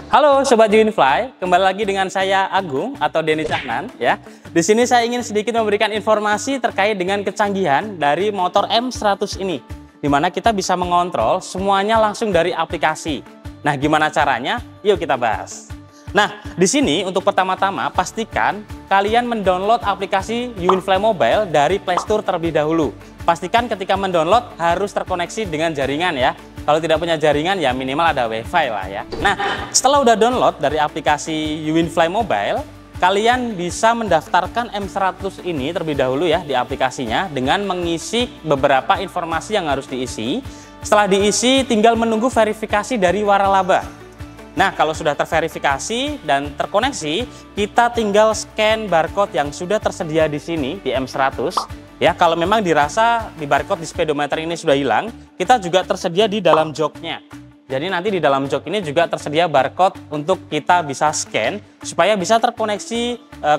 Halo Sobat Uwinfly, kembali lagi dengan saya Agung atau Denny Cahnan ya. Di sini saya ingin sedikit memberikan informasi terkait dengan kecanggihan dari motor M100 ini, di mana kita bisa mengontrol semuanya langsung dari aplikasi. Nah, gimana caranya? Yuk kita bahas. Nah, di sini untuk pertama-tama pastikan kalian mendownload aplikasi Uwinfly Mobile dari Play Store terlebih dahulu. Pastikan ketika mendownload harus terkoneksi dengan jaringan ya. Kalau tidak punya jaringan ya minimal ada wifi lah ya. Nah, setelah udah download dari aplikasi Uwinfly Mobile, kalian bisa mendaftarkan M100 ini terlebih dahulu ya di aplikasinya dengan mengisi beberapa informasi yang harus diisi. Setelah diisi tinggal menunggu verifikasi dari waralaba. Nah, kalau sudah terverifikasi dan terkoneksi, kita tinggal scan barcode yang sudah tersedia di sini di M100. Ya, kalau memang dirasa di barcode di speedometer ini sudah hilang, kita juga tersedia di dalam joknya. Jadi nanti di dalam jok ini juga tersedia barcode untuk kita bisa scan supaya bisa terkoneksi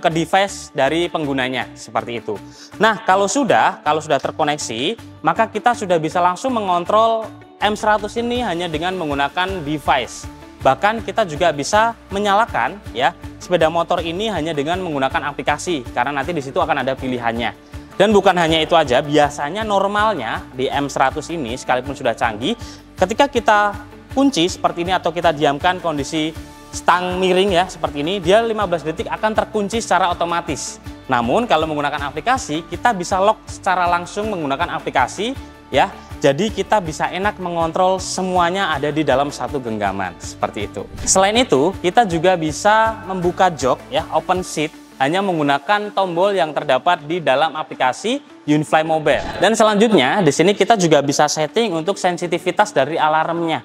ke device dari penggunanya seperti itu. Nah, kalau sudah terkoneksi, maka kita sudah bisa langsung mengontrol M100 ini hanya dengan menggunakan device. Bahkan kita juga bisa menyalakan ya sepeda motor ini hanya dengan menggunakan aplikasi karena nanti di situ akan ada pilihannya. Dan bukan hanya itu aja, biasanya normalnya di M100 ini sekalipun sudah canggih, ketika kita kunci seperti ini atau kita diamkan kondisi stang miring ya seperti ini, dia 15 detik akan terkunci secara otomatis. Namun kalau menggunakan aplikasi, kita bisa lock secara langsung menggunakan aplikasi ya. Jadi kita bisa enak mengontrol semuanya ada di dalam satu genggaman seperti itu. Selain itu, kita juga bisa membuka jok ya, open seat, hanya menggunakan tombol yang terdapat di dalam aplikasi Uwinfly Mobile. Dan selanjutnya di sini kita juga bisa setting untuk sensitivitas dari alarmnya.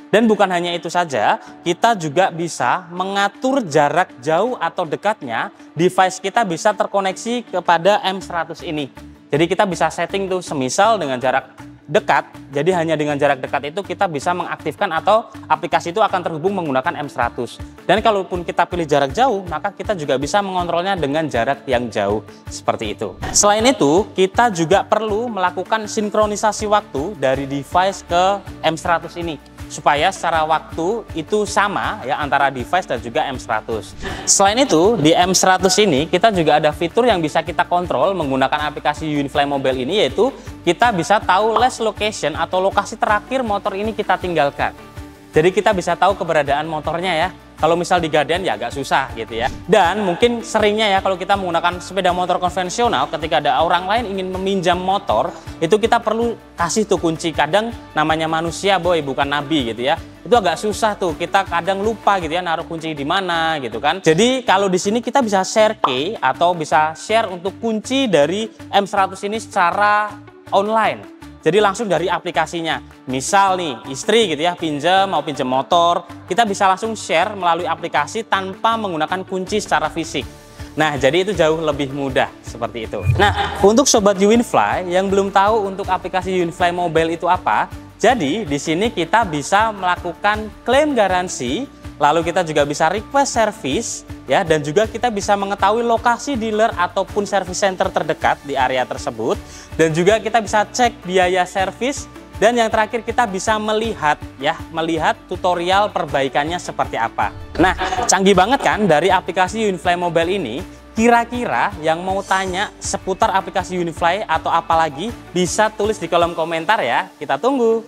Dan bukan hanya itu saja, kita juga bisa mengatur jarak jauh atau dekatnya device kita bisa terkoneksi kepada M100 ini. Jadi kita bisa setting tuh semisal dengan jarak dekat, jadi hanya dengan jarak dekat itu kita bisa mengaktifkan atau aplikasi itu akan terhubung menggunakan M100. Dan kalaupun kita pilih jarak jauh, maka kita juga bisa mengontrolnya dengan jarak yang jauh seperti itu. Selain itu, kita juga perlu melakukan sinkronisasi waktu dari device ke M100 ini supaya secara waktu itu sama ya antara device dan juga M100. Selain itu, di M100 ini kita juga ada fitur yang bisa kita kontrol menggunakan aplikasi Uwinfly Mobile ini, yaitu kita bisa tahu last location atau lokasi terakhir motor ini kita tinggalkan. Jadi kita bisa tahu keberadaan motornya ya. Kalau misal di Gaden ya agak susah gitu ya. Dan mungkin seringnya ya kalau kita menggunakan sepeda motor konvensional, ketika ada orang lain ingin meminjam motor, itu kita perlu kasih tuh kunci. Kadang namanya manusia boy, bukan nabi gitu ya. Itu agak susah tuh, kita kadang lupa gitu ya naruh kunci di mana gitu kan. Jadi kalau di sini kita bisa share key atau bisa share untuk kunci dari M100 ini secara online. Jadi langsung dari aplikasinya. Misal nih istri gitu ya mau pinjam motor, kita bisa langsung share melalui aplikasi tanpa menggunakan kunci secara fisik. Nah, jadi itu jauh lebih mudah seperti itu. Nah, untuk Sobat Uwinfly yang belum tahu untuk aplikasi Uwinfly Mobile itu apa, jadi di sini kita bisa melakukan klaim garansi, lalu kita juga bisa request service ya, dan juga kita bisa mengetahui lokasi dealer ataupun service center terdekat di area tersebut, dan juga kita bisa cek biaya servis, dan yang terakhir kita bisa melihat tutorial perbaikannya seperti apa. Nah, canggih banget kan dari aplikasi Uwinfly Mobile ini. Kira-kira yang mau tanya seputar aplikasi Uwinfly atau apalagi bisa tulis di kolom komentar ya. Kita tunggu.